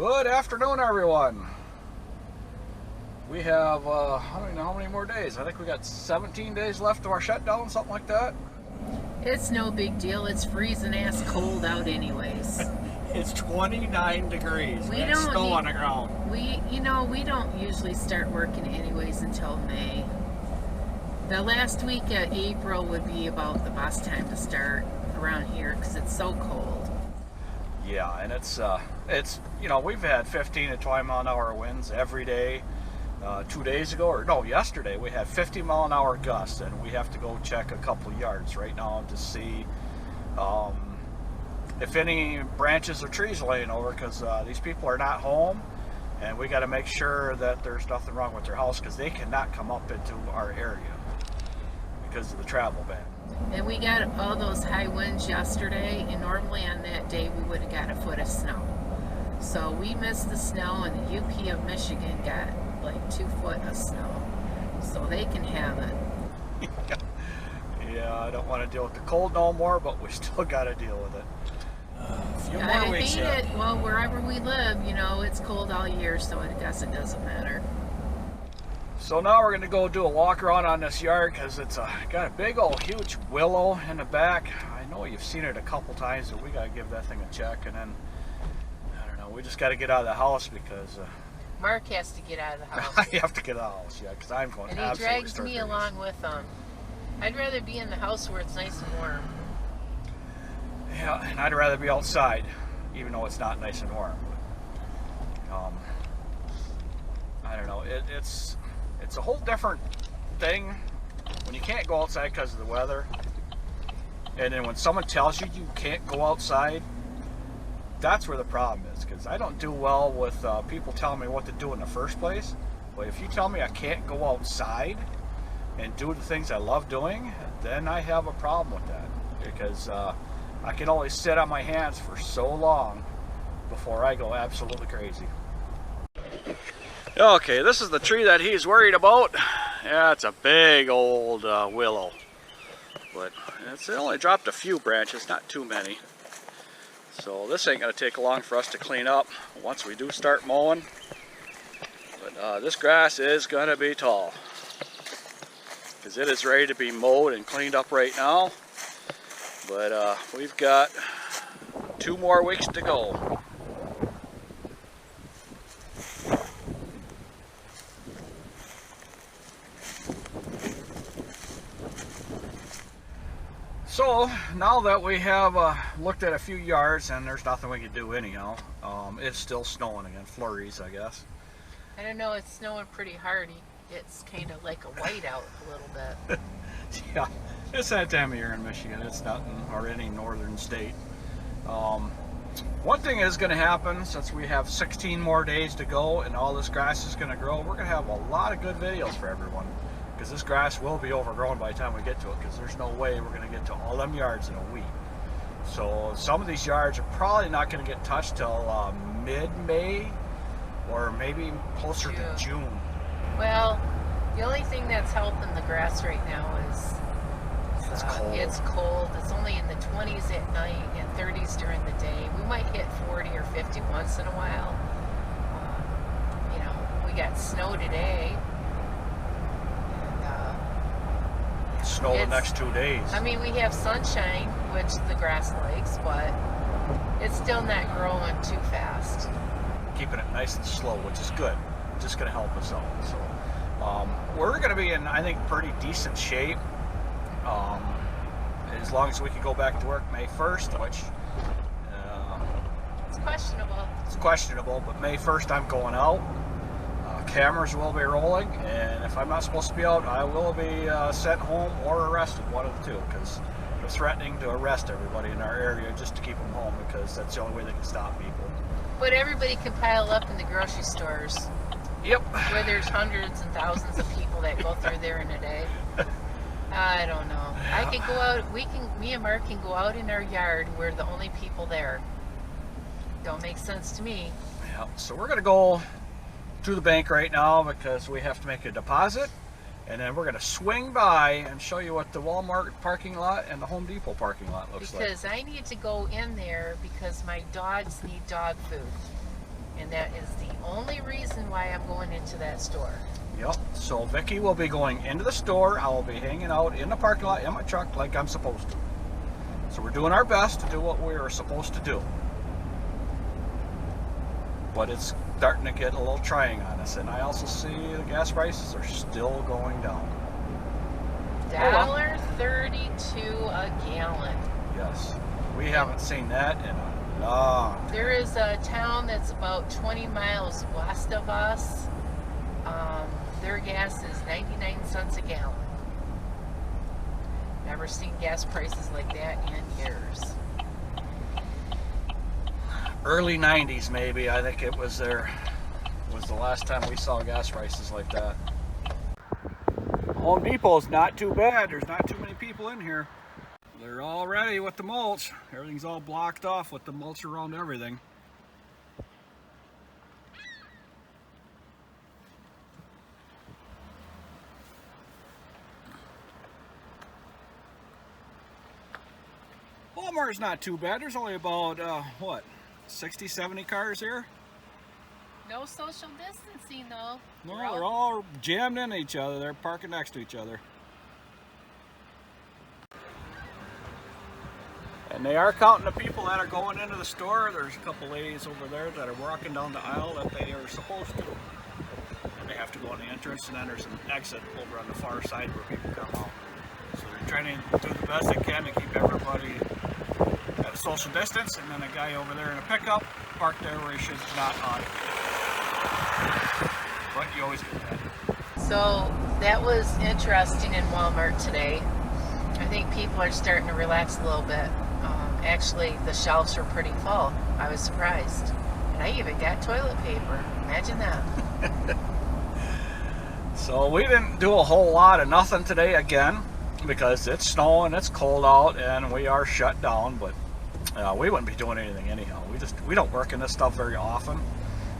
Good afternoon, everyone. We have, I don't know how many more days. I think we got 17 days left of our shutdown, something like that. It's no big deal. It's freezing ass cold out anyways. It's 29 degrees. We and don't snow need- on the ground. We don't usually start working anyways until May. The last week of April would be about the best time to start around here because it's so cold. Yeah, and it's we've had 15 to 20 mile an hour winds every day. 2 days ago, or no, yesterday, we had 50 mile an hour gusts, and we have to go check a couple yards right now to see if any branches or trees laying over, because these people are not home, and we got to make sure that there's nothing wrong with their house, because they cannot come up into our area because of the travel ban. And we got all those high winds yesterday, and normally on that day we would have got a foot of snow. So we missed the snow, and the UP of Michigan got like 2 foot of snow. So they can have it. Yeah, I don't want to deal with the cold no more, but we still got to deal with it. A few I more weeks hate yet. it. Well, wherever we live, it's cold all year, so I guess it doesn't matter. So now we're going to go do a walk around on this yard because it's got a big old huge willow in the back. I know you've seen it a couple times, but we got to give that thing a check. And then, I don't know, we just got to get out of the house because Mark has to get out of the house. I have to get out of the house, yeah, because I'm going And to he absolutely drags start me crazy. along with him. I'd rather be in the house where it's nice and warm. Yeah, and I'd rather be outside, even though it's not nice and warm. I don't know, it's a whole different thing when you can't go outside because of the weather, and then when someone tells you you can't go outside, that's where the problem is, because I don't do well with people telling me what to do in the first place. But if you tell me I can't go outside and do the things I love doing, then I have a problem with that, because I can only sit on my hands for so long before I go absolutely crazy. Okay, this is the tree that he's worried about. Yeah, it's a big old willow, but it only dropped a few branches, not too many. So this ain't gonna take long for us to clean up once we do start mowing. But this grass is gonna be tall, because it is ready to be mowed and cleaned up right now. But we've got 2 more weeks to go. So now that we have looked at a few yards, and there's nothing we can do anyhow, it's still snowing again, flurries I guess. I don't know, it's snowing pretty hard. It's kind of like a whiteout a little bit. Yeah, it's that time of year in Michigan. It's nothing, or any northern state. One thing is going to happen, since we have 16 more days to go and all this grass is going to grow, we're going to have a lot of good videos for everyone, because this grass will be overgrown by the time we get to it, because there's no way we're going to get to all them yards in a week. So some of these yards are probably not going to get touched till mid-May, or maybe closer to June. Well, the only thing that's helping the grass right now is It's cold. It's cold. It's only in the 20s at night and 30s during the day. We might hit 40 or 50 once in a while. We got snow today. And, Snow the next 2 days. I mean, we have sunshine, which the grass likes, but it's still not growing too fast. Keeping it nice and slow, which is good. Just going to help us out. So we're going to be in, I think, pretty decent shape. As long as we can go back to work May 1st, which It's questionable. it's questionable, but May 1st I'm going out. Cameras will be rolling, and if I'm not supposed to be out, I will be sent home or arrested, one of the two, because they're threatening to arrest everybody in our area just to keep them home, because that's the only way they can stop people. But everybody can pile up in the grocery stores. Yep. Where there's hundreds and thousands of people that go through there in a day. I don't know. I could go out, me and Mark can go out in our yard. We're the only people there. Don't make sense to me. Yeah, so we're gonna go to the bank right now because we have to make a deposit, and then we're gonna swing by and show you what the Walmart parking lot and the Home Depot parking lot looks like. Because I need to go in there because my dogs need dog food. And into that store. Yep. So Vicki will be going into the store. I will be hanging out in the parking lot in my truck like I'm supposed to. So we're doing our best to do what we're supposed to do. But it's starting to get a little trying on us. And I also see the gas prices are still going down. $1.32 a gallon. Yes. We haven't seen that in a long time. There is a town that's about 20 miles west of us. Their gas is 99 cents a gallon. Never seen gas prices like that in years. Early 90s maybe, I think it was there. Was the last time we saw gas prices like that. Home Depot's not too bad. There's not too many people in here. They're all ready with the mulch. Everything's all blocked off with the mulch around everything. Walmart's not too bad. There's only about, what, 60, 70 cars here? No social distancing though. No, they're all jammed in each other. They're parking next to each other. And they are counting the people that are going into the store. There's a couple ladies over there that are walking down the aisle that they are supposed to. And they have to go on the entrance, and then there's an exit over on the far side where people come out. So they're trying to do the best they can to keep everybody at a social distance. And then a guy over there in a pickup parked there where he should not on. But you always get that. So that was interesting in Walmart today. I think people are starting to relax a little bit. Actually, the shelves were pretty full. I was surprised. And I even got toilet paper. Imagine that. So we didn't do a whole lot of nothing today again because it's snowing, it's cold out, and we are shut down. But we wouldn't be doing anything anyhow. We don't work in this stuff very often.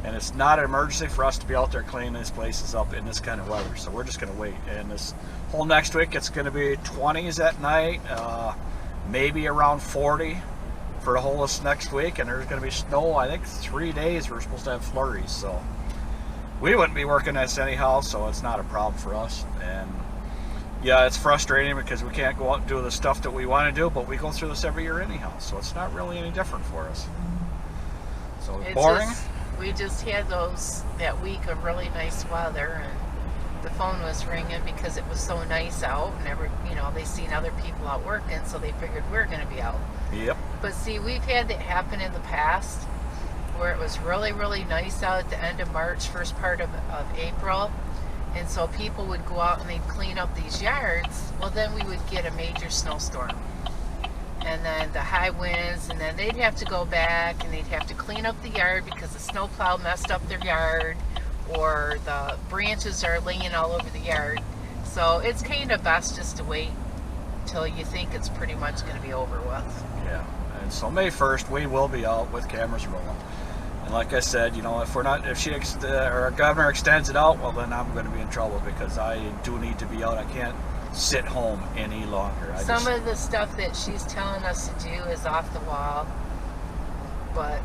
And it's not an emergency for us to be out there cleaning these places up in this kind of weather. So we're just going to wait. And this whole next week, it's going to be 20s at night, maybe around 40 for the whole of this next week. And there's going to be snow, I think 3 days we're supposed to have flurries. So we wouldn't be working this anyhow, so it's not a problem for us. And yeah, it's frustrating because we can't go out and do the stuff that we want to do, but we go through this every year anyhow. So it's not really any different for us. So it's boring. We just had that week of really nice weather, and the phone was ringing because it was so nice out, and they seen other people out working, so they figured we're going to be out. Yep. But see, we've had that happen in the past where it was really, really nice out at the end of March, first part of April, and so people would go out and they'd clean up these yards. Well, then we would get a major snowstorm. And then the high winds, and then they'd have to go back and they'd have to clean up the yard because the snowplow messed up their yard, or the branches are laying all over the yard. So it's kind of best just to wait till you think it's pretty much going to be over with. Yeah, and so May 1st we will be out with cameras rolling. And like I said, if our governor extends it out, well then I'm going to be in trouble because I do need to be out. I can't sit home any longer. Some of the stuff that she's telling us to do is off the wall, but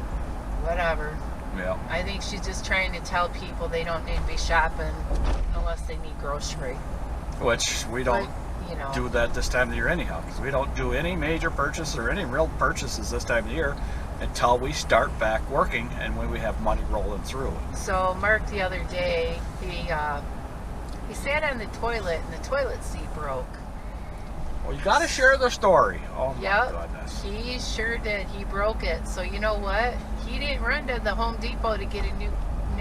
whatever. Yeah. I think she's just trying to tell people they don't need to be shopping unless they need grocery. Which we don't do that this time of the year anyhow, because we don't do any major purchases or any real purchases this time of the year until we start back working and when we have money rolling through. So Mark the other day, he sat on the toilet and the toilet seat broke. Well, you got to share the story. Oh my Yep, goodness. He sure did. He broke it. So you know what? He didn't run to the Home Depot to get a new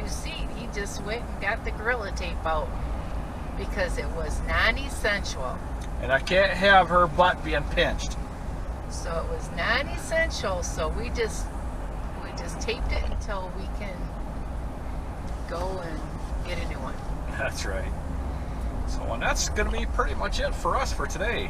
seat. He just went and got the Gorilla Tape out because it was non-essential. And I can't have her butt being pinched. So it was non-essential. So we just taped it until we can go and get a new one. That's right. So, and that's going to be pretty much it for us for today.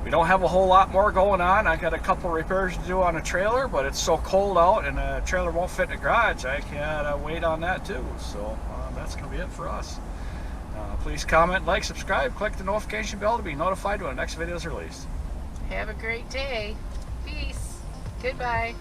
We don't have a whole lot more going on. I got a couple repairs to do on a trailer, but it's so cold out and the trailer won't fit in the garage. I gotta wait on that too. So that's going to be it for us. Please comment, like, subscribe, click the notification bell to be notified when the next video is released. Have a great day. Peace. Goodbye.